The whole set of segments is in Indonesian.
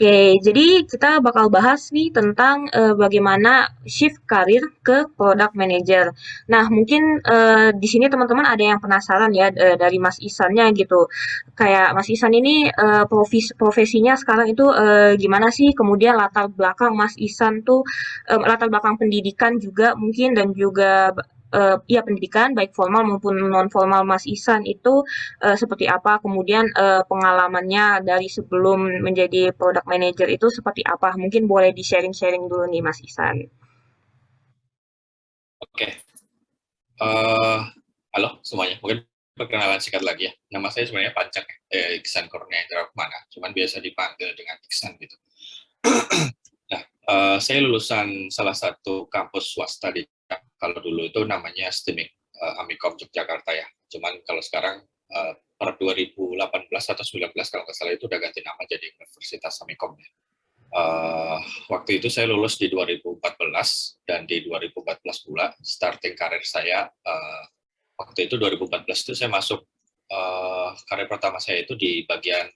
Oke, jadi kita bakal bahas nih tentang bagaimana shift karir ke product manager. Nah, mungkin di sini teman-teman ada yang penasaran ya dari Mas Isannya gitu. Kayak Mas Isan ini profesinya sekarang itu gimana sih? Kemudian latar belakang Mas Isan tuh latar belakang pendidikan juga mungkin dan juga ya pendidikan baik formal maupun non formal Mas Isan itu seperti apa, kemudian pengalamannya dari sebelum menjadi product manager itu seperti apa. Mungkin boleh di-sharing-sharing dulu nih Mas Isan. Oke, halo semuanya. Mungkin perkenalan singkat lagi ya. Nama saya sebenarnya Pancak, Iksan Kurnia Mana. Cuman biasa dipanggil dengan Iksan gitu. Nah, saya lulusan salah satu kampus swasta di kalau dulu itu namanya STIMIK, Amikom Yogyakarta ya. Cuman kalau sekarang per 2018 atau 19 kalau nggak salah itu udah ganti nama jadi Universitas Amikom ya. Uh, Waktu itu saya lulus di 2014 dan di 2014 pula starting karir saya waktu itu 2014 itu saya masuk karir pertama saya itu di bagian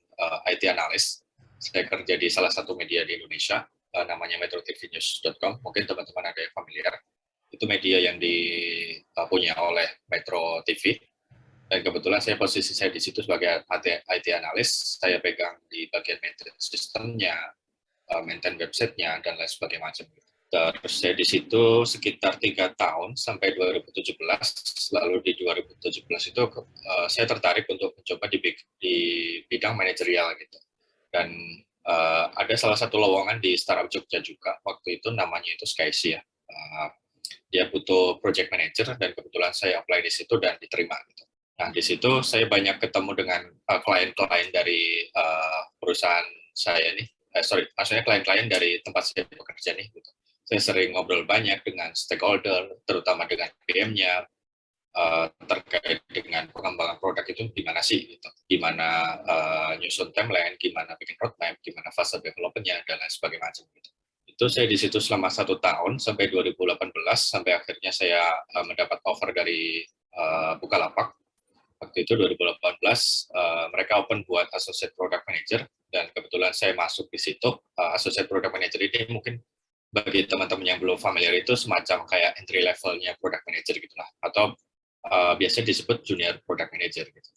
IT analis. Saya kerja di salah satu media di Indonesia namanya metrotvnews.com. Mungkin teman-teman ada yang familiar. Itu media yang dipunya oleh Metro TV. Dan kebetulan posisi saya di situ sebagai IT analis. Saya pegang di bagian maintenance sistemnya, maintain websitenya dan lain sebagainya macam. Terus saya di situ sekitar 3 tahun sampai 2017. Lalu di 2017 itu saya tertarik untuk mencoba di bidang manajerial gitu. Dan ada salah satu lowongan di startup Jogja juga. Waktu itu namanya itu Skysi ya. Dia butuh project manager dan kebetulan saya apply di situ dan diterima gitu. Nah di situ saya banyak ketemu dengan klien-klien dari perusahaan saya nih. Maksudnya klien-klien dari tempat saya bekerja nih. Gitu. Saya sering ngobrol banyak dengan stakeholder, terutama dengan PM-nya, terkait dengan pengembangan produk itu gimana sih, gitu. Gimana nyusun timeline, gimana bikin roadmap, gimana fase development-nya, dan lain sebagainya macam. Gitu. Itu saya di situ selama 1 tahun, sampai 2018, sampai akhirnya saya mendapat offer dari Bukalapak. Waktu itu 2018 mereka open buat associate product manager dan kebetulan saya masuk di situ. Associate product manager ini mungkin bagi teman-teman yang belum familiar itu semacam kayak entry levelnya product manager gitulah, atau biasanya disebut junior product manager gitu.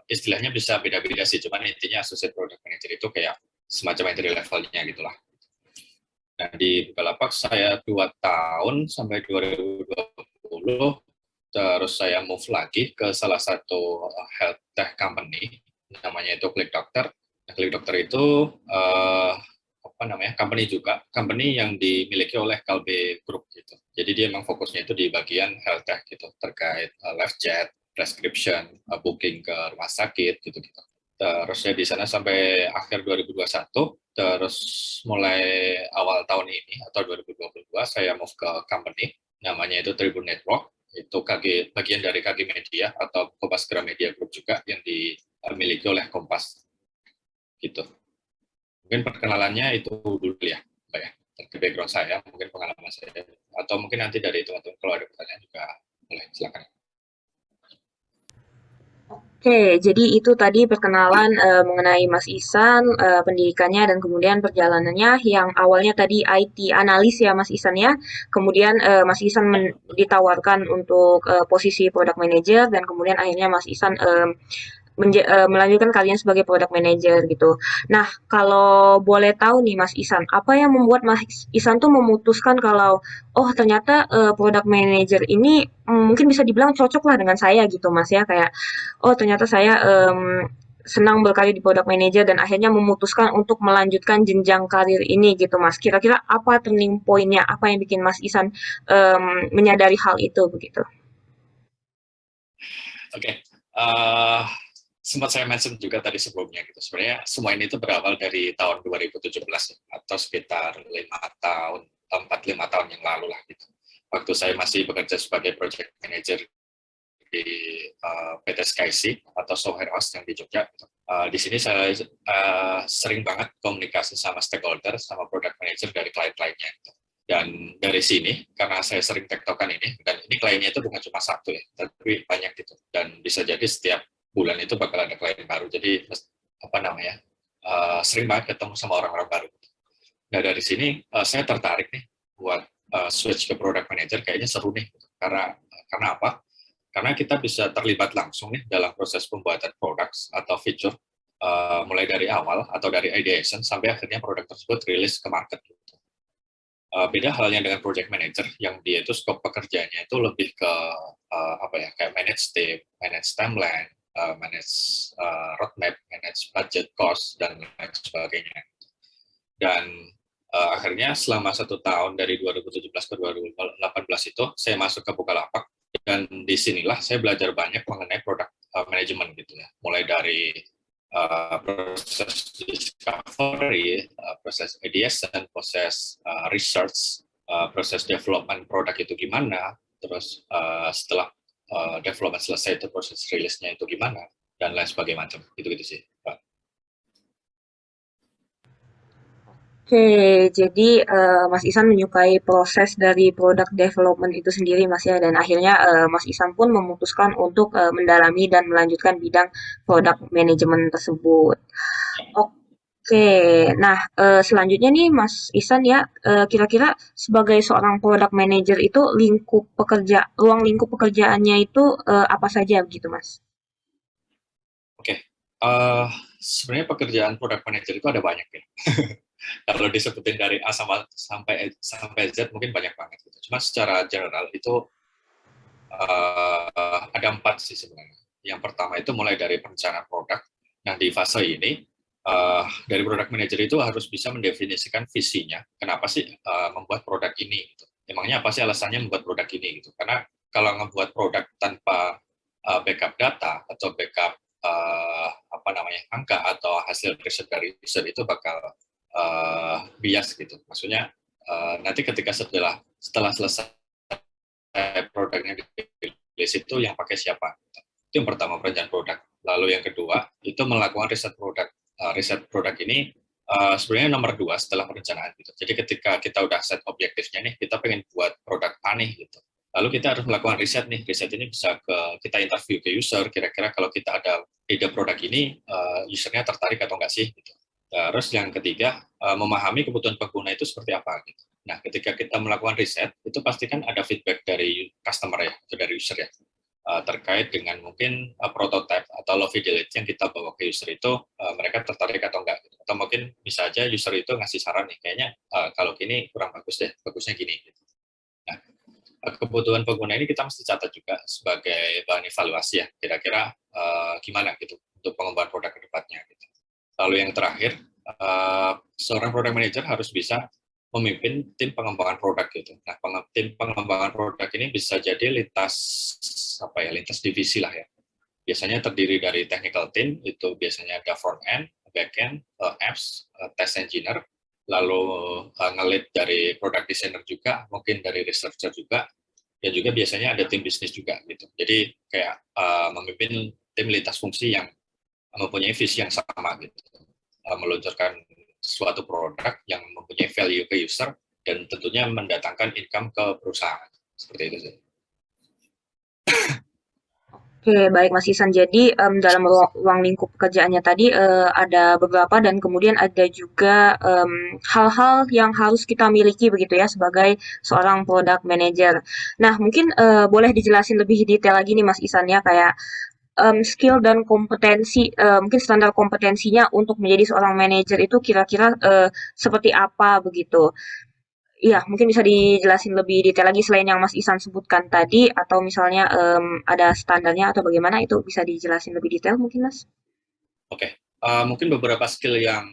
Istilahnya bisa beda-beda sih, cuman intinya associate product manager itu kayak semacam entry levelnya gitulah. Nah di Bukalapak saya 2 tahun sampai 2020. Terus saya move lagi ke salah satu health tech company, namanya itu Klik Dokter. Nah, Klik Dokter itu company juga, company yang dimiliki oleh Kalbe Group gitu. Jadi dia memang fokusnya itu di bagian health tech gitu, terkait live chat, prescription, booking ke rumah sakit gitu-gitu. Terus saya di sana sampai akhir 2021, terus mulai awal tahun ini atau 2022 saya move ke company, namanya itu Tribun Network. Itu bagian dari KG Media atau Kompas Gramedia Group juga yang dimiliki oleh Kompas gitu. Mungkin perkenalannya itu dulu ya, Mbak ya. Dari background saya, mungkin pengalaman saya, atau mungkin nanti dari teman-teman kalau ada pertanyaan juga boleh, silakan. Oke, jadi itu tadi perkenalan mengenai Mas Isan, pendidikannya dan kemudian perjalanannya yang awalnya tadi IT analis ya Mas Isan ya. Kemudian Mas Isan ditawarkan untuk posisi product manager dan kemudian akhirnya Mas Isan melanjutkan kalian sebagai product manager gitu. Nah, kalau boleh tahu nih Mas Isan, apa yang membuat Mas Isan tuh memutuskan kalau oh ternyata product manager ini mungkin bisa dibilang cocok lah dengan saya gitu Mas ya kayak oh ternyata saya senang berkarir di product manager dan akhirnya memutuskan untuk melanjutkan jenjang karir ini gitu Mas. Kira-kira apa turning point-nya? Apa yang bikin Mas Isan menyadari hal itu begitu? Oke, uh, sempat saya mention juga tadi sebelumnya gitu. Sebenarnya semua ini itu berawal dari tahun 2017 atau sekitar 5 tahun, 4-5 tahun yang lalu lah gitu. Waktu saya masih bekerja sebagai project manager di PT Skysi atau software house yang di Jogja. Di sini saya sering banget komunikasi sama stakeholder, sama product manager dari klien-kliennya. Gitu. Dan dari sini, karena saya sering tektokan ini, dan ini kliennya itu bukan cuma satu ya, tapi banyak gitu. Dan bisa jadi setiap bulan itu bakal ada klien baru. Jadi sering banget ketemu sama orang-orang baru. Nah dari sini saya tertarik nih buat switch ke product manager, kayaknya seru nih. Karena apa? Karena kita bisa terlibat langsung nih dalam proses pembuatan produk atau feature, mulai dari awal atau dari ideation sampai akhirnya produk tersebut rilis ke market. Beda halnya dengan project manager yang dia itu scope pekerjaannya itu lebih ke kayak manage team, manage timeline, manage roadmap, manage budget, cost dan lain sebagainya. Dan akhirnya selama 1 tahun dari 2017 ke 2018 itu saya masuk ke Bukalapak, dan disinilah saya belajar banyak mengenai product management gitu ya, mulai dari proses discovery, proses ideation, proses research, proses development produk itu gimana, terus setelah development selesai itu proses rilisnya itu gimana, dan lain sebagainya macam, gitu-gitu sih, Pak. Oke, jadi Mas Isan menyukai proses dari product development itu sendiri Mas ya, dan akhirnya Mas Isan pun memutuskan untuk mendalami dan melanjutkan bidang product management tersebut. Oke, nah selanjutnya nih Mas Isan ya, kira-kira sebagai seorang product manager itu ruang lingkup pekerjaannya itu apa saja begitu Mas? Oke, sebenarnya pekerjaan product manager itu ada banyak ya. Kalau disebutin dari A sampai Z mungkin banyak banget gitu. Cuma secara general itu ada 4 sih sebenarnya. Yang pertama itu mulai dari perencanaan produk. Nah di fase ini dari product manager itu harus bisa mendefinisikan visinya. Kenapa sih membuat produk ini? Gitu. Emangnya apa sih alasannya membuat produk ini? Gitu. Karena kalau membuat produk tanpa backup data atau backup angka atau hasil riset dari user itu bakal bias gitu. Maksudnya nanti ketika setelah selesai produknya dirilis itu yang pakai siapa? Itu yang pertama, perencanaan produk. Lalu yang kedua itu melakukan riset produk. Riset produk ini sebenarnya nomor 2 setelah perencanaan gitu. Jadi ketika kita udah set objektifnya nih, kita pengen buat produk A nih gitu. Lalu kita harus melakukan riset nih. Riset ini bisa kita interview ke user, kira-kira kalau kita ada ide produk ini, usernya tertarik atau enggak sih gitu. Terus yang ketiga, memahami kebutuhan pengguna itu seperti apa gitu. Nah, ketika kita melakukan riset, itu pasti kan ada feedback dari customer ya, atau dari user ya, terkait dengan mungkin prototype atau low fidelity yang kita bawa ke user itu, mereka tertarik atau enggak gitu. Atau mungkin bisa aja user itu ngasih saran nih, kayaknya kalau gini kurang bagus deh, bagusnya gini gitu. Nah, kebutuhan pengguna ini kita mesti catat juga sebagai bahan evaluasi ya, kira-kira gimana gitu untuk pengembangan produk ke depannya gitu. Lalu yang terakhir, seorang product manager harus bisa memimpin tim pengembangan produk gitu. Nah, tim pengembangan produk ini bisa jadi lintas divisi lah ya. Biasanya terdiri dari technical team, itu biasanya ada front end, back end, apps, test engineer, lalu nge-lead dari product designer juga, mungkin dari researcher juga, dan juga biasanya ada tim bisnis juga gitu. Jadi kayak memimpin tim lintas fungsi yang mempunyai visi yang sama gitu, meluncurkan suatu produk yang mempunyai value ke user dan tentunya mendatangkan income ke perusahaan, seperti itu sih. Oke, baik Mas Isan. Jadi dalam ruang lingkup pekerjaannya tadi ada beberapa dan kemudian ada juga hal-hal yang harus kita miliki begitu ya sebagai seorang product manager. Nah, mungkin boleh dijelasin lebih detail lagi nih Mas Isan ya kayak skill dan kompetensi, mungkin standar kompetensinya untuk menjadi seorang manajer itu kira-kira seperti apa begitu. Iya, mungkin bisa dijelasin lebih detail lagi selain yang Mas Isan sebutkan tadi, atau misalnya ada standarnya atau bagaimana itu bisa dijelasin lebih detail mungkin Mas? Oke, mungkin beberapa skill yang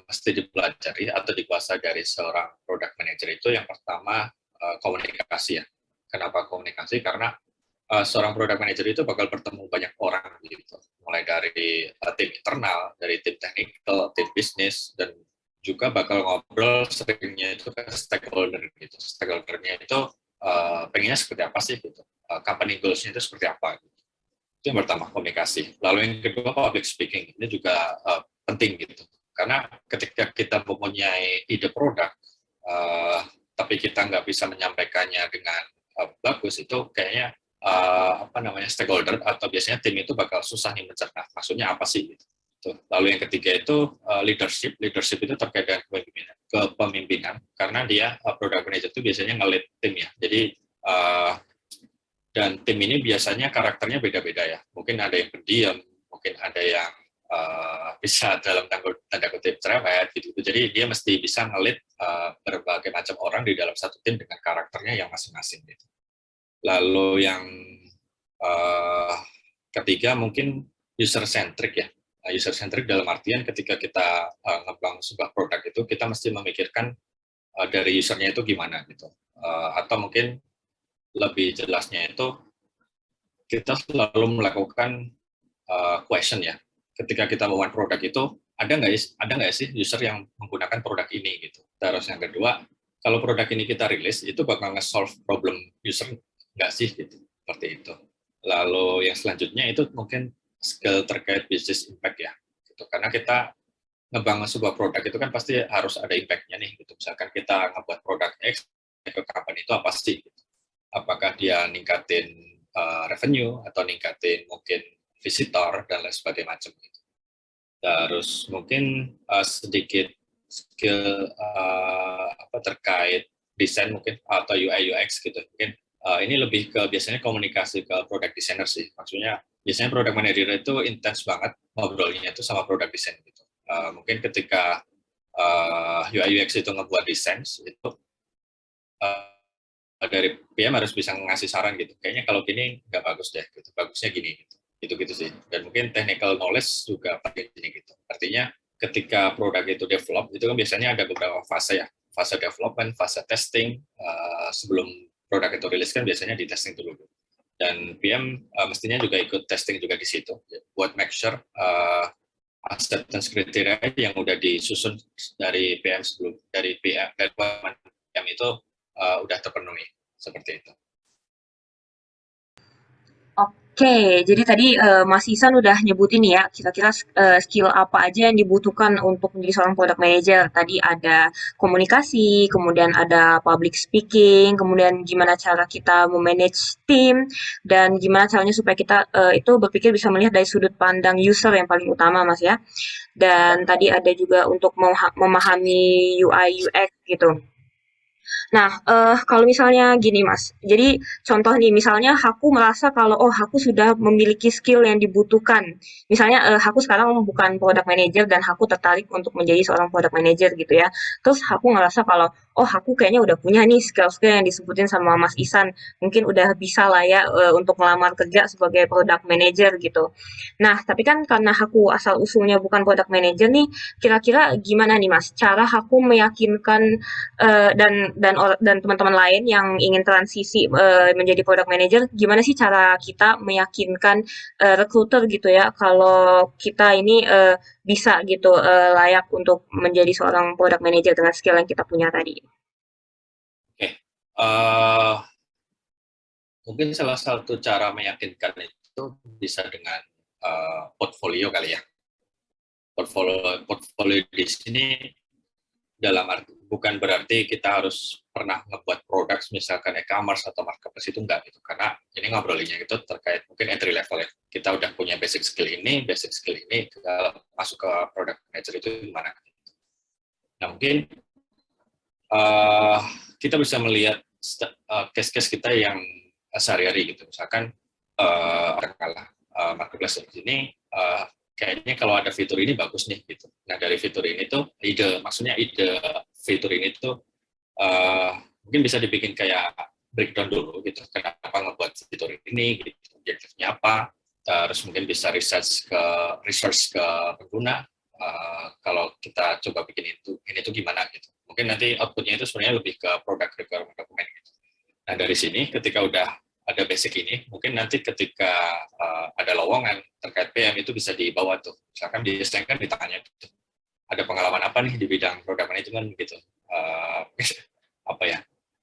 mesti dipelajari atau dikuasai dari seorang product manager itu yang pertama komunikasi ya. Kenapa komunikasi? Karena seorang product manager itu bakal bertemu banyak orang gitu, mulai dari tim internal, dari tim technical, tim bisnis, dan juga bakal ngobrol seringnya itu ke stakeholder gitu. Stakeholdernya itu pengennya seperti apa sih gitu, company goals-nya itu seperti apa gitu. Itu yang pertama, komunikasi. Lalu yang kedua, public speaking. Ini juga penting gitu. Karena ketika kita mempunyai ide produk, tapi kita nggak bisa menyampaikannya dengan bagus, itu kayaknya stakeholder atau biasanya tim itu bakal susah nih mencerna. Maksudnya apa sih? Gitu. Tuh. Lalu yang ketiga itu leadership. Leadership itu terkait dengan kepemimpinan karena dia product manager itu biasanya nge-lead tim ya. Jadi dan tim ini biasanya karakternya beda-beda ya. Mungkin ada yang pendiam, mungkin ada yang bisa dalam tanda kutip cerewet gitu. Jadi dia mesti bisa nge-lead berbagai macam orang di dalam satu tim dengan karakternya yang masing-masing gitu. Lalu yang ketiga mungkin user centric ya. User centric dalam artian ketika kita ngebangun sebuah produk itu kita mesti memikirkan dari usernya itu gimana gitu. Atau mungkin lebih jelasnya itu kita selalu melakukan question ya. Ketika kita membuat produk itu ada nggak sih user yang menggunakan produk ini gitu. Terus yang kedua, kalau produk ini kita rilis itu bakal nge-solve problem user nggak sih gitu. Seperti itu. Lalu yang selanjutnya itu mungkin skill terkait business impact ya. Gitu. Karena kita ngebangun sebuah produk itu kan pasti harus ada impact-nya nih. Gitu. Misalkan kita ngebuat produk X ke company itu apa sih? Gitu. Apakah dia ningkatin revenue atau ningkatin mungkin visitor dan lain sebagainya macam. Gitu. Terus mungkin sedikit skill terkait desain mungkin atau UI UX gitu. Mungkin ini lebih ke biasanya komunikasi ke product designer sih. Maksudnya biasanya product manager itu intens banget ngobrolnya itu sama product design gitu. Mungkin ketika UI UX itu ngebuat desain itu dari PM harus bisa ngasih saran gitu. Kayaknya kalau gini nggak bagus deh, gitu. Bagusnya gini gitu. Gitu-gitu sih. Dan mungkin technical knowledge juga pakai gini gitu. Artinya ketika produk itu develop, itu kan biasanya ada beberapa fase ya. Fase development, fase testing, sebelum produk itu rilis kan biasanya di testing dulu. Dan PM mestinya juga ikut testing juga di situ. Buat make sure acceptance criteria yang udah disusun dari PM sebelum, dari PM itu udah terpenuhi. Seperti itu. Oke, jadi tadi Mas Isan udah nyebutin ya, kira-kira skill apa aja yang dibutuhkan untuk menjadi seorang product manager. Tadi ada komunikasi, kemudian ada public speaking, kemudian gimana cara kita memanage tim, dan gimana caranya supaya kita itu berpikir bisa melihat dari sudut pandang user yang paling utama, Mas ya. Dan tadi ada juga untuk memahami UI UX gitu. Nah, kalau misalnya gini Mas, jadi contoh nih, misalnya aku merasa kalau, oh aku sudah memiliki skill yang dibutuhkan. Misalnya, aku sekarang bukan product manager dan aku tertarik untuk menjadi seorang product manager gitu ya. Terus aku ngerasa kalau, oh aku kayaknya udah punya nih skill-skill yang disebutin sama Mas Isan, mungkin udah bisa lah ya, untuk melamar kerja sebagai product manager gitu. Nah, tapi kan karena aku asal usulnya bukan product manager nih, kira-kira gimana nih Mas, cara aku meyakinkan dan teman-teman lain yang ingin transisi menjadi product manager, gimana sih cara kita meyakinkan recruiter gitu ya kalau kita ini bisa gitu layak untuk menjadi seorang product manager dengan skill yang kita punya tadi. Oke, mungkin salah satu cara meyakinkan itu bisa dengan portfolio kali ya. Portfolio di sini dalam arti bukan berarti kita harus pernah ngebuat produk misalkan e-commerce atau marketplace, itu enggak gitu, karena ini ngobrolnya itu terkait mungkin entry level ya, kita udah punya basic skill ini kita masuk ke product manager itu gimana. Nah mungkin kita bisa melihat case-case kita yang sehari-hari gitu, misalkan marketplace di sini kayaknya kalau ada fitur ini bagus nih gitu. Nah dari fitur ini tuh ide fitur ini tuh mungkin bisa dibikin kayak breakdown dulu gitu. Kenapa ngebuat fitur ini? Gitu. Objektifnya apa? Terus mungkin bisa research ke pengguna. Kalau kita coba bikin ini tuh gimana gitu. Mungkin nanti outputnya itu sebenarnya lebih ke product requirement document gitu. Nah dari sini ketika udah ada basic ini, mungkin nanti ketika ada lowongan terkait PM itu bisa dibawa tuh. Misalkan disesuaikan di tangannya gitu. Ada pengalaman apa nih di bidang product management gitu. Apa ya?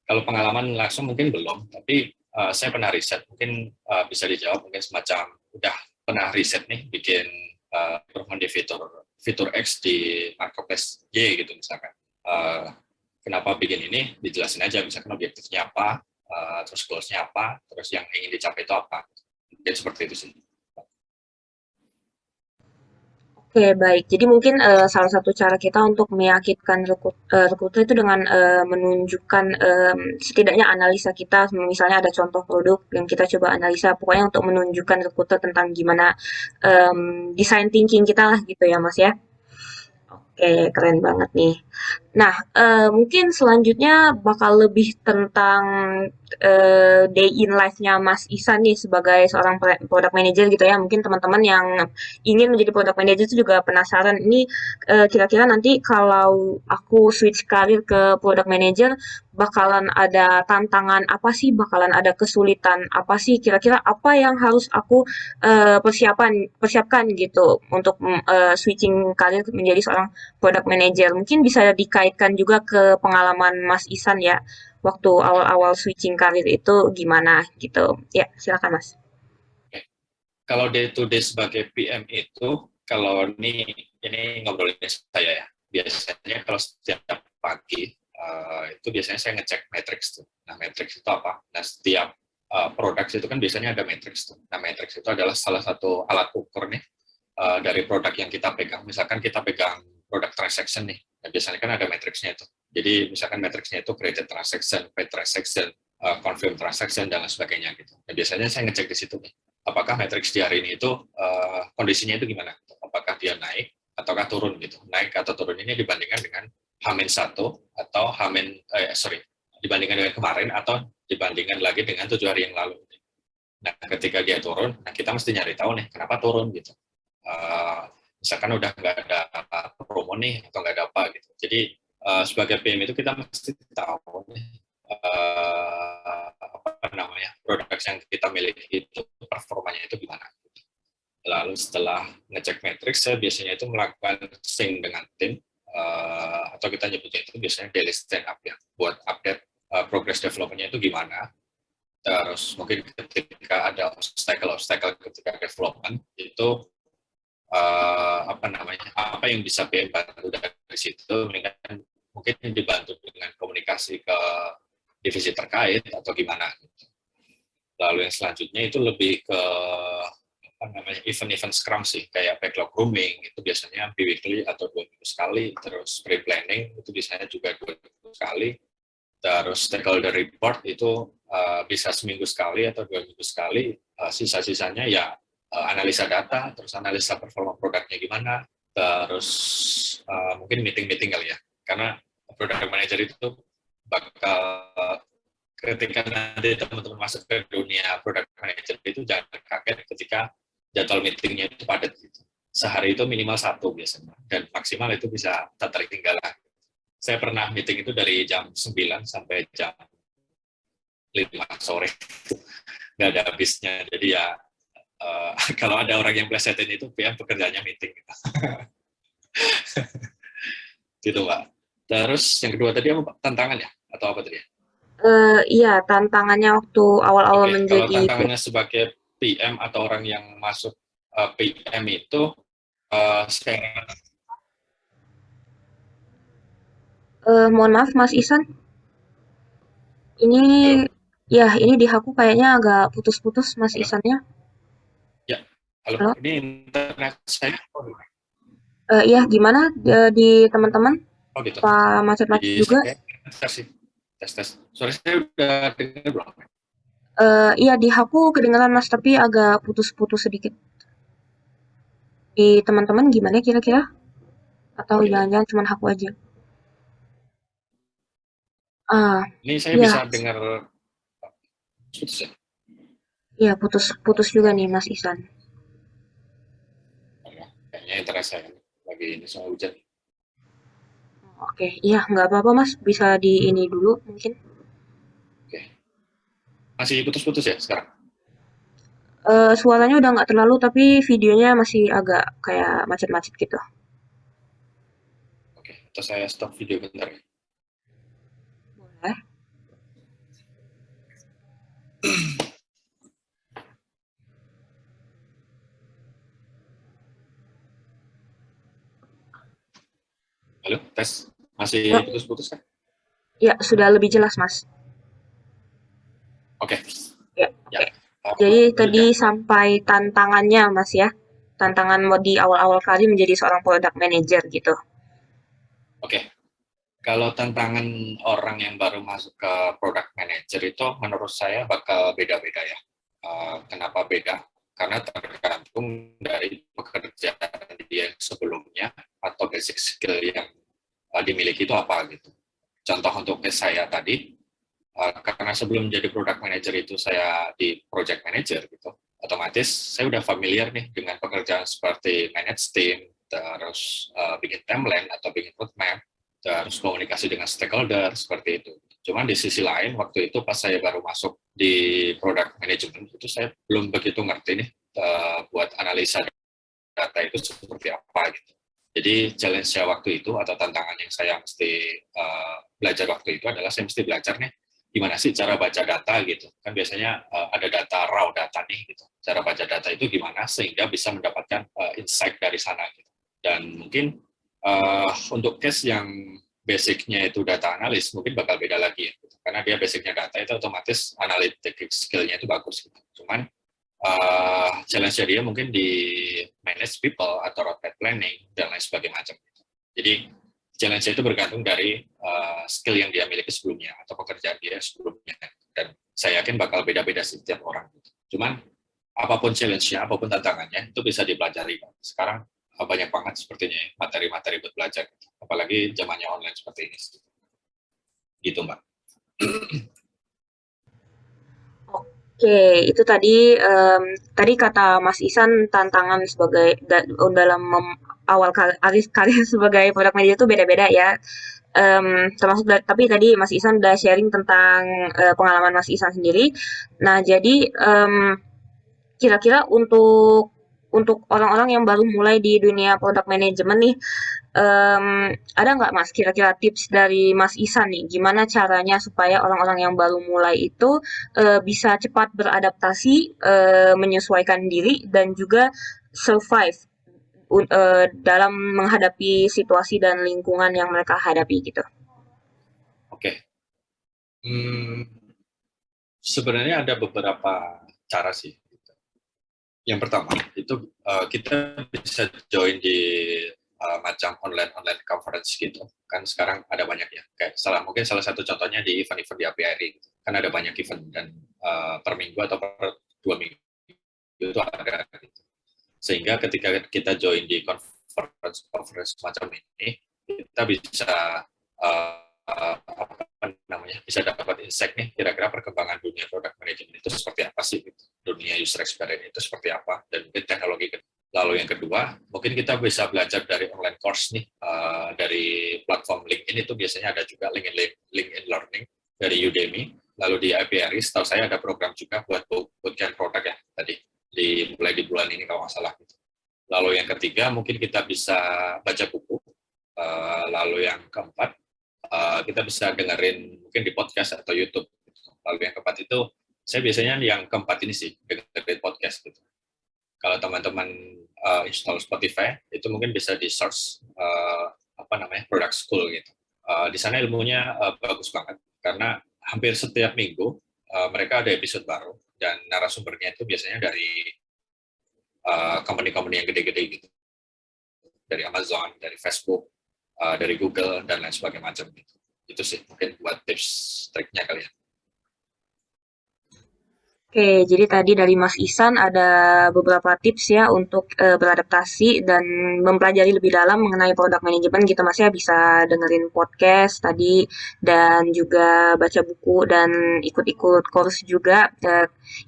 Kalau pengalaman langsung mungkin belum, tapi saya pernah riset. Mungkin bisa dijawab mungkin semacam udah pernah riset nih bikin improvement di fitur X di marketplace Y gitu misalkan. Kenapa bikin ini? Dijelasin aja misalkan objektifnya apa, terus goals-nya apa, terus yang ingin dicapai itu apa. Jadi seperti itu sih. Oke, baik. Jadi mungkin salah satu cara kita untuk meyakinkan rekruter itu dengan menunjukkan setidaknya analisa kita, misalnya ada contoh produk yang kita coba analisa, pokoknya untuk menunjukkan rekruter tentang gimana design thinking kita lah gitu ya, Mas ya. Oke, keren banget nih. Nah, mungkin selanjutnya bakal lebih tentang, day in life-nya Mas Ihsan nih sebagai seorang product manager gitu ya. Mungkin teman-teman yang ingin menjadi product manager itu juga penasaran, ini, kira-kira nanti kalau aku switch karir ke product manager, bakalan ada tantangan apa sih, bakalan ada kesulitan apa sih, kira-kira apa yang harus aku, persiapkan gitu untuk, switching karir menjadi seorang product manager. Mungkin bisa dikaitkan juga ke pengalaman Mas Isan ya, waktu awal-awal switching karir itu gimana gitu. Ya, silakan Mas. Oke. Kalau day to day sebagai PM itu, kalau ini ngobrolin saya ya. Biasanya kalau setiap pagi itu biasanya saya ngecek matrix tuh. Nah, matrix itu apa? Nah, setiap produk itu kan biasanya ada matrix tuh. Nah, matrix itu adalah salah satu alat ukur nih dari produk yang kita pegang. Misalkan kita pegang produk transaction nih, nah, biasanya kan ada matriksnya itu. Jadi misalkan matriksnya itu created transaction, paid transaction, confirm transaction, dan lain sebagainya gitu. Nah, biasanya saya ngecek di situ nih, apakah matriks di hari ini itu kondisinya itu gimana? Apakah dia naik ataukah turun gitu? Naik atau turun ini dibandingkan dengan H-1 atau dibandingkan dengan kemarin atau dibandingkan lagi dengan 7 hari yang lalu. Nah, ketika dia turun, nah kita mesti nyari tahu nih kenapa turun gitu. Uh, Misalkan udah nggak ada promo nih atau nggak ada apa gitu. Jadi sebagai PM itu kita mesti tahu nih apa namanya produk yang kita miliki itu performanya itu gimana. Lalu setelah ngecek matrix, saya biasanya itu melakukan sync dengan tim atau kita nyebutnya itu biasanya daily stand up ya, buat update progress development-nya itu gimana. Terus mungkin ketika ada obstacle ketika development itu apa yang bisa PM bantu dari situ, mungkin dibantu dengan komunikasi ke divisi terkait atau gimana. Lalu yang selanjutnya itu lebih ke event-event scrum sih, kayak backlog grooming itu biasanya bi-weekly atau 2 minggu sekali, terus pre-planning itu biasanya juga 2 minggu sekali, terus stakeholder report itu bisa seminggu sekali atau 2 minggu sekali, sisa-sisanya ya analisa data, terus analisa performa produknya gimana, terus mungkin meeting-meeting kali ya, karena product manager itu bakal ketika nanti teman-teman masuk ke dunia product manager itu jangan kaget ketika jadwal meetingnya itu padat gitu. Sehari itu minimal 1 biasanya, dan maksimal itu bisa tak tertinggal. Saya pernah meeting itu dari jam 9 sampai jam 5 sore, nggak ada habisnya. Jadi ya kalau ada orang yang plesetin itu PM pekerjaannya meeting gitu. Gitu Mbak. Terus yang kedua tadi apa, tantangan ya atau apa tadi? Iya, tantangannya waktu awal-awal Oke, kalau menjadi tantangannya sebagai PM atau orang yang masuk PM itu saya mohon maaf Mas Isan, ini halo ya ini di aku kayaknya agak putus-putus Mas halo Isannya. ya halo Halo? ini internet saya Iya, gimana di teman-teman? oh gitu Apa macet-macet di juga? saya tes sih tes suara saya udah dengar belum. Iya di aku kedengaran Mas, tapi agak putus-putus sedikit. Di teman-teman gimana kira-kira? Atau Oh gitu, jangan-jangan cuma aku aja? Ah, ini saya iya, bisa dengar putus ya. iya putus-putus juga nih Mas Isan. Oh, ya. Kayaknya internet saya lagi ini soal hujan. Oke, iya nggak apa-apa Mas, bisa di ini dulu mungkin. Oke, masih putus-putus ya sekarang. Suaranya udah nggak terlalu, tapi videonya masih agak kayak macet-macet gitu. Oke, atau saya stop video bentar ya. Boleh. Halo, tes. Masih Ya, putus-putus kan? ya sudah lebih jelas Mas. Oke, Ya, ya. oke. Jadi Lanjut tadi ya. sampai tantangannya Mas ya. tantangan mau di awal-awal karir menjadi seorang product manager gitu. Oke, kalau tantangan orang yang baru masuk ke product manager itu menurut saya bakal beda-beda ya. Kenapa beda? Karena tergantung dari pekerjaan dia sebelumnya atau basic skill yang dimiliki itu apa gitu. Contoh untuk case saya tadi, karena sebelum jadi product manager itu saya di project manager gitu, otomatis saya udah familiar nih dengan pekerjaan seperti manage team, terus bikin timeline atau bikin roadmap, terus komunikasi dengan stakeholder seperti itu. Cuman di sisi lain waktu itu pas saya baru masuk di product management itu saya belum begitu ngerti nih buat analisa data itu seperti apa gitu. Jadi challenge-nya waktu itu atau tantangan yang saya mesti belajar waktu itu adalah saya mesti belajar nih gimana sih cara baca data gitu. Kan biasanya ada data raw data nih gitu. Cara baca data itu gimana sehingga bisa mendapatkan insight dari sana gitu. Dan mungkin untuk case yang basicnya itu data analis mungkin bakal beda lagi ya. Gitu. Karena dia basicnya data itu otomatis analytic skill-nya itu bagus gitu. Cuman challenge-nya dia mungkin di manage people atau roadmap planning dan lain sebagainya macam. Jadi challenge-nya itu bergantung dari skill yang dia miliki sebelumnya atau pekerjaan dia sebelumnya. Dan saya yakin bakal beda-beda setiap orang. Cuman apapun challenge-nya, apapun tantangannya, itu bisa dipelajari. Sekarang banyak banget sepertinya materi-materi buat belajar. Apalagi zamannya online seperti ini. Gitu, Mbak. Oke, itu tadi kata Mas Isan tantangan dalam awal karir sebagai product manager itu beda-beda ya. Tapi tadi Mas Isan udah sharing tentang pengalaman Mas Isan sendiri. Nah, jadi kira-kira untuk orang-orang yang baru mulai di dunia product management nih, ada nggak Mas kira-kira tips dari Mas Isan nih, gimana caranya supaya orang-orang yang baru mulai itu bisa cepat beradaptasi, menyesuaikan diri dan juga survive dalam menghadapi situasi dan lingkungan yang mereka hadapi gitu. Oke. Hmm, sebenarnya ada beberapa cara sih. Yang pertama itu kita bisa join di macam online conference gitu. Kan sekarang ada banyak ya. Kayak mungkin salah satu contohnya di event-event di APRI gitu. Kan ada banyak event dan per minggu atau per 2 minggu itu ada gitu. Sehingga ketika kita join di conference macam ini, kita bisa apa namanya bisa dapat insight nih kira-kira perkembangan dunia product management itu seperti apa sih gitu. Dunia user experience itu seperti apa dan mungkin teknologi. Lalu yang kedua mungkin kita bisa belajar dari online course nih dari platform LinkedIn itu biasanya ada juga LinkedIn Learning dari Udemy. Lalu di IPRI setahu saya ada program juga buat bootcamp produk ya tadi mulai di bulan ini kalau nggak salah gitu. Lalu yang ketiga mungkin kita bisa baca buku. Lalu yang keempat kita bisa dengerin mungkin di podcast atau YouTube. Lalu yang keempat itu saya biasanya yang keempat ini sih dengerin podcast gitu. Kalau teman-teman install Spotify itu mungkin bisa di search apa namanya product school gitu. Di sana ilmunya bagus banget karena hampir setiap minggu mereka ada episode baru dan narasumbernya itu biasanya dari company-company yang gede-gede gitu, dari Amazon, dari Facebook, dari Google dan lain sebagainya macam gitu. Itu sih mungkin buat tips triknya kali ya. Oke, jadi tadi dari Mas Isan ada beberapa tips ya untuk beradaptasi dan mempelajari lebih dalam mengenai product management gitu Mas ya. Bisa dengerin podcast tadi dan juga baca buku dan ikut-ikut course juga.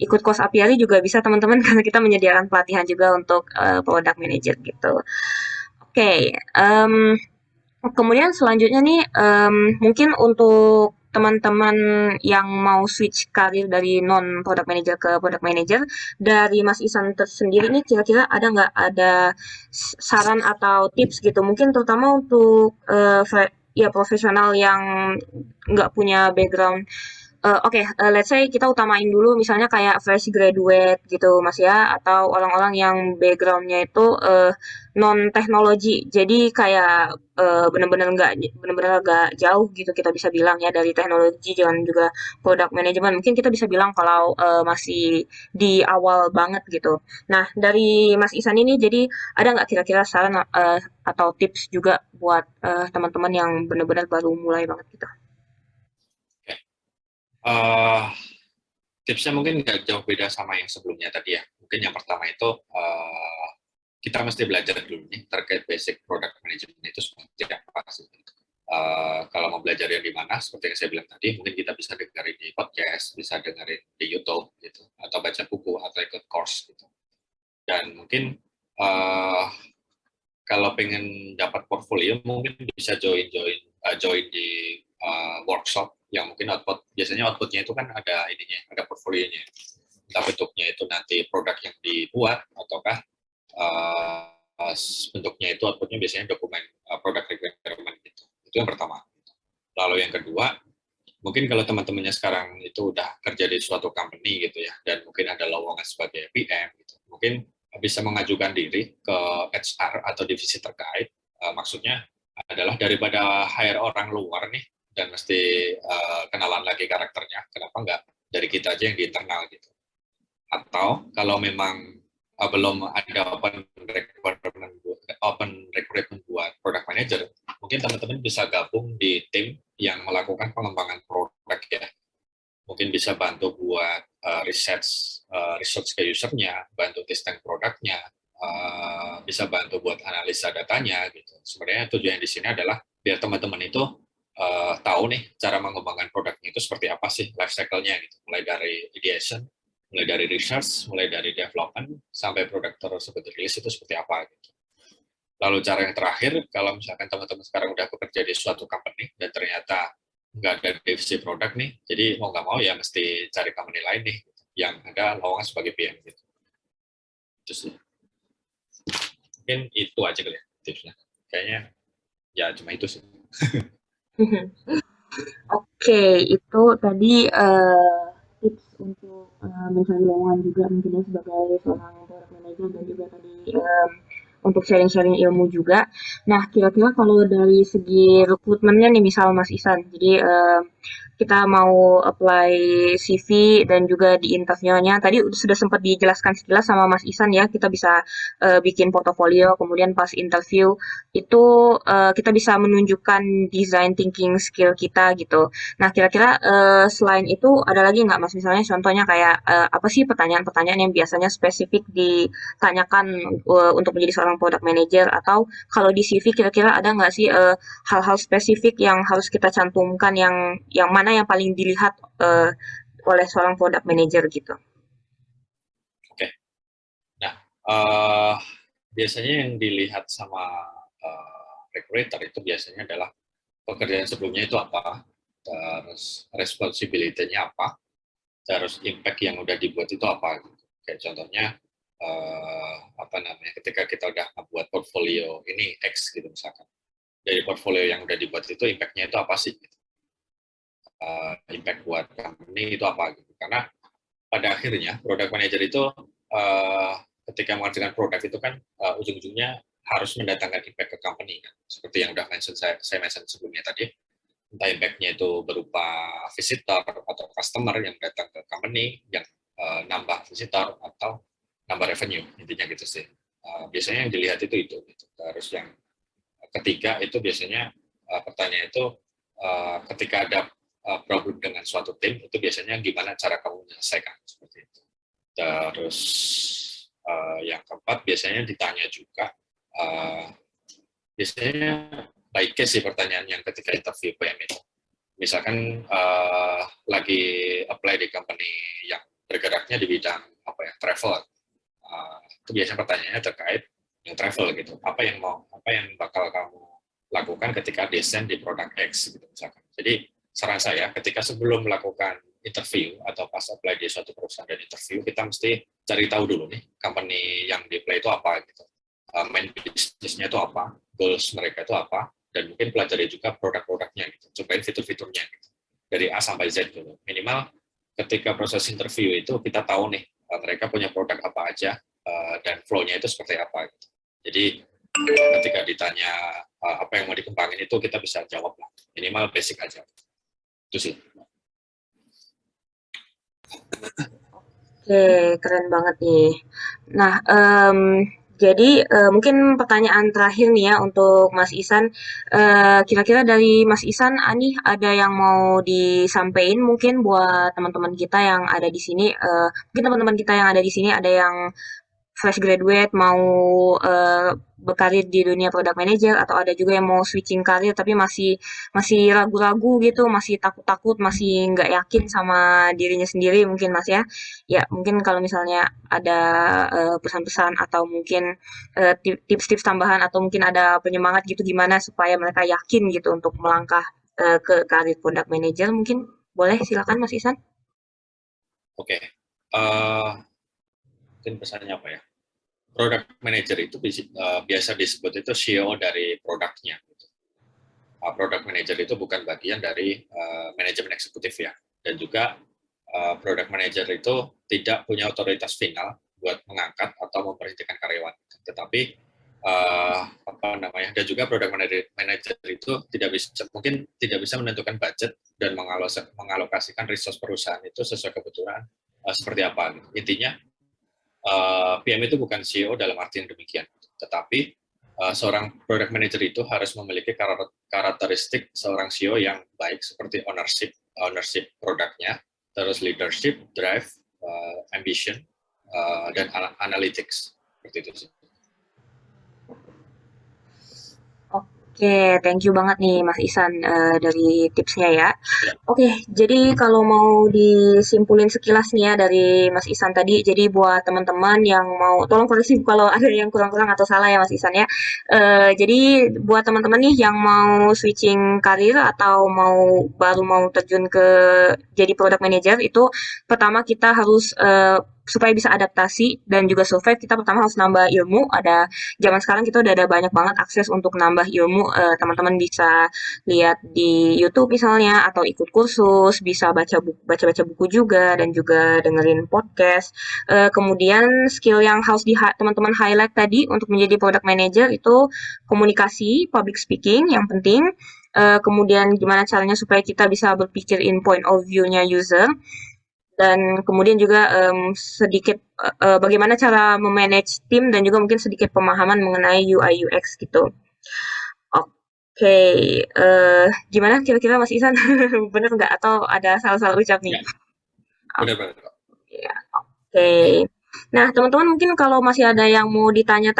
Ikut course Apiari juga bisa teman-teman karena kita menyediakan pelatihan juga untuk product manager gitu. Oke, kemudian selanjutnya nih, mungkin untuk teman-teman yang mau switch karir dari non product manager ke product manager, dari Mas Isan tersendiri nih kira-kira ada saran atau tips gitu, mungkin terutama untuk ya profesional yang nggak punya background Oke, let's say kita utamain dulu misalnya kayak fresh graduate gitu Mas ya, atau orang-orang yang backgroundnya itu non teknologi. Jadi kayak bener-bener agak jauh gitu kita bisa bilang ya dari teknologi dan juga product management. Mungkin kita bisa bilang kalau masih di awal banget gitu. Nah, dari Mas Isan ini jadi ada nggak kira-kira saran atau tips juga buat teman-teman yang benar-benar baru mulai banget gitu? Oke. Eh, Tipsnya mungkin nggak jauh beda sama yang sebelumnya tadi ya. Mungkin yang pertama itu kita mesti belajar dulu nih terkait basic product management itu seperti apa sih. Kalau mau belajar yang di mana, seperti yang saya bilang tadi, mungkin kita bisa dengerin di podcast, bisa dengerin di YouTube, gitu, atau baca buku, atau ikut course, gitu. Dan mungkin uh, kalau pengen dapat portfolio, mungkin bisa join di workshop yang mungkin biasanya outputnya itu kan ada ininya, ada portfolionya. Entah bentuknya itu nanti produk yang dibuat, ataukah uh, bentuknya itu outputnya biasanya dokumen produk requirement gitu. Itu yang pertama. Lalu yang kedua, mungkin kalau teman-temannya sekarang itu udah kerja di suatu company gitu ya, dan mungkin ada lowongan sebagai PM gitu, mungkin bisa mengajukan diri ke HR atau divisi terkait. Maksudnya adalah daripada hire orang luar nih, dan mesti kenalan lagi karakternya, kenapa nggak dari kita aja yang di internal gitu. Atau kalau memang belum ada open recruitment buat product manager, mungkin teman-teman bisa gabung di tim yang melakukan pengembangan produk ya. Mungkin bisa bantu buat research ke usernya, bantu testing produknya, bisa bantu buat analisa datanya gitu. Sebenarnya tujuan di sini adalah biar teman-teman itu tahu nih cara mengembangkan produknya itu seperti apa sih life cycle-nya gitu. Mulai dari ideation, mulai dari research, mulai dari development sampai produk tersebut rilis itu seperti apa gitu. Lalu cara yang terakhir, kalau misalkan teman-teman sekarang udah bekerja di suatu company dan ternyata nggak ada divisi produk nih, jadi mau nggak mau ya mesti cari company lain nih gitu, yang ada lowongan sebagai PM gitu. Itu sih. Mungkin itu aja kali ya tipsnya. Kayaknya ya cuma itu sih. Oke, itu tadi tips untuk mencari lowongan juga mungkin ya sebagai seorang product manager dan juga tadi untuk sharing-sharing ilmu juga. Nah, kira-kira kalau dari segi rekrutmennya nih misal Mas Isan, jadi kita mau apply CV dan juga di interviewnya tadi sudah sempat dijelaskan sekilas sama Mas Isan ya, kita bisa bikin portofolio, kemudian pas interview itu kita bisa menunjukkan design thinking skill kita gitu. Nah, kira-kira selain itu ada lagi nggak Mas? Misalnya contohnya kayak apa sih pertanyaan-pertanyaan yang biasanya spesifik ditanyakan untuk menjadi seorang product manager atau kalau di CV kira-kira ada nggak sih hal-hal spesifik yang harus kita cantumkan yang mana yang paling dilihat oleh seorang product manager gitu? Oke. Nah, uh, biasanya yang dilihat sama recruiter itu biasanya adalah pekerjaan sebelumnya itu apa, terus responsibility-nya apa, terus impact yang udah dibuat itu apa gitu. Kayak contohnya apa namanya ketika kita udah membuat portfolio ini X gitu misalkan, dari portfolio yang udah dibuat itu impact-nya itu apa sih gitu. Impact buat company itu apa gitu, karena pada akhirnya product manager itu ketika mengerjakan produk itu kan ujung-ujungnya harus mendatangkan impact ke company kan, seperti yang udah saya mention sebelumnya tadi, entah impact-nya itu berupa visitor atau customer yang datang ke company yang nambah visitor atau nambah revenue, intinya gitu sih. Biasanya yang dilihat itu gitu. Terus yang ketiga itu biasanya pertanyaan itu ketika ada problem dengan suatu tim itu biasanya gimana cara kamu menyelesaikan seperti itu. Terus yang keempat biasanya ditanya juga biasanya baik case sih pertanyaan yang ketika interview PM itu. Misalkan lagi apply di company yang bergeraknya di bidang apa ya travel, itu biasanya pertanyaannya terkait yang travel gitu. Apa yang bakal kamu lakukan ketika desain di produk X gitu misalkan. Jadi saran saya ketika sebelum melakukan interview atau pas apply di suatu perusahaan dan interview, kita mesti cari tahu dulu nih company yang di apply itu apa gitu. Main bisnisnya itu apa, goals mereka itu apa, dan mungkin pelajari juga produk-produknya gitu, cobain fitur-fiturnya gitu. dari A sampai Z gitu. Minimal ketika proses interview itu kita tahu nih mereka punya produk apa aja dan flow-nya itu seperti apa gitu. Jadi ketika ditanya apa yang mau dikembangin itu kita bisa jawab lah. Minimal basic aja. Itu sih. Oke, keren banget nih. Nah, jadi mungkin pertanyaan terakhir nih ya untuk Mas Isan. Kira-kira dari Mas Isan, nih ada yang mau disampaikan mungkin buat teman-teman kita yang ada di sini. Mungkin teman-teman kita yang ada di sini ada yang fresh graduate mau berkarir di dunia product manager atau ada juga yang mau switching karir tapi masih masih ragu-ragu gitu, masih takut-takut, masih nggak yakin sama dirinya sendiri mungkin Mas ya. Ya mungkin kalau misalnya ada pesan-pesan atau mungkin tips-tips tambahan atau mungkin ada penyemangat gitu gimana supaya mereka yakin gitu untuk melangkah ke karir product manager mungkin boleh silakan Mas Isan. Oke. Mungkin pesannya apa ya? Product manager itu biasa disebut itu CEO dari produknya. Product manager itu bukan bagian dari manajemen eksekutif ya. Dan juga product manager itu tidak punya otoritas final buat mengangkat atau memberhentikan karyawan. Tetapi apa namanya? Dan juga product manager itu mungkin tidak bisa menentukan budget dan mengalokasikan resource perusahaan itu sesuai kebutuhan seperti apa. Intinya PM itu bukan CEO dalam arti yang demikian, tetapi seorang product manager itu harus memiliki karakteristik seorang CEO yang baik seperti ownership produknya, terus leadership, drive, ambition, dan analytics seperti itu sih. Oke, thank you banget nih Mas Isan dari tipsnya ya. Ya. Oke, jadi kalau mau disimpulin sekilas nih ya dari Mas Isan tadi, jadi buat teman-teman yang mau, tolong koreksi kalau ada yang kurang-kurang atau salah ya Mas Isan ya. Jadi buat teman-teman nih yang mau switching karir atau baru mau terjun ke jadi product manager itu pertama kita harus supaya bisa adaptasi dan juga survive kita pertama harus nambah ilmu. Ada zaman sekarang kita udah ada banyak banget akses untuk nambah ilmu. Teman-teman bisa lihat di YouTube misalnya atau ikut kursus, bisa baca-baca buku juga dan juga dengerin podcast. Kemudian skill yang harus teman-teman highlight tadi untuk menjadi product manager itu komunikasi, public speaking yang penting. Kemudian gimana caranya supaya kita bisa berpikir in point of view-nya user dan kemudian juga sedikit bagaimana cara memanage tim dan juga mungkin sedikit pemahaman mengenai UI UX gitu. Oke, gimana kira-kira Mas Isan? Bener nggak atau ada salah-salah ucap nih? Ya, benar-benar. Ya, oke. Nah, teman-teman mungkin kalau masih ada yang mau ditanya-tanya